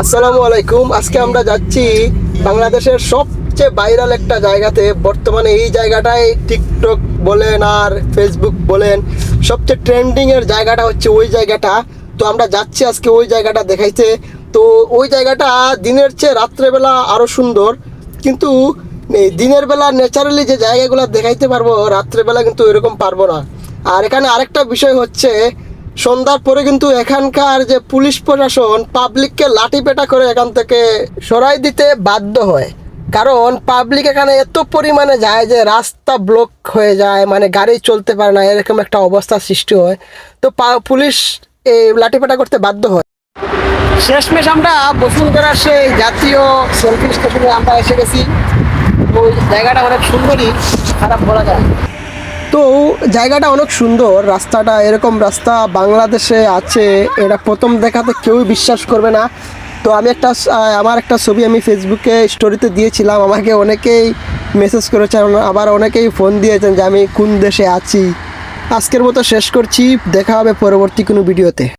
আসসালামু আলাইকুম। আজকে আমরা যাচ্ছি বাংলাদেশের সবচেয়ে ভাইরাল একটা জায়গাতে। বর্তমানে এই জায়গাটায় টিকটক বলেন আর ফেসবুক বলেন, সবচেয়ে ট্রেন্ডিংয়ের জায়গাটা হচ্ছে ওই জায়গাটা। তো আমরা যাচ্ছি আজকে ওই জায়গাটা দেখাইতে। তো ওই জায়গাটা দিনের চেয়ে রাত্রেবেলা আরও সুন্দর, কিন্তু এই দিনের বেলা ন্যাচারালি যে জায়গাগুলো দেখাইতে পারবো, রাত্রেবেলা কিন্তু এরকম পারবো না। আর এখানে আরেকটা বিষয় হচ্ছে, সন্ধ্যার পরে কিন্তু এখানকার যে পুলিশ প্রশাসন পাবলিককে লাঠিপেটা করে এখান থেকে সরাই দিতে বাধ্য হয়। কারণ পাবলিক এখানে এত পরিমাণে যায় যে রাস্তা ব্লক হয়ে যায়, মানে গাড়ি চলতে পারে না, এরকম একটা অবস্থার সৃষ্টি হয়। তো পুলিশ এই লাঠিপেটা করতে বাধ্য হয়। শেষমেশ আমরা বসুন্ধরার সেই জাতীয় সেলফি স্টেশনে আমরা এসে গেছি। ওই জায়গাটা অনেক সুন্দরই, খারাপ বলা যায়। তো জায়গাটা অনেক সুন্দর, রাস্তাটা এরকম রাস্তা বাংলাদেশে আছে এটা প্রথম দেখাতে কেউই বিশ্বাস করবে না। তো আমি আমার একটা ছবি আমি ফেসবুকে স্টোরিতে দিয়েছিলাম, আমাকে অনেকেই মেসেজ করেছেন, আবার অনেকেই ফোন দিয়েছেন যে আমি কোন দেশে আছি। আজকের মতো শেষ করছি, দেখা হবে পরবর্তী কোনো ভিডিওতে।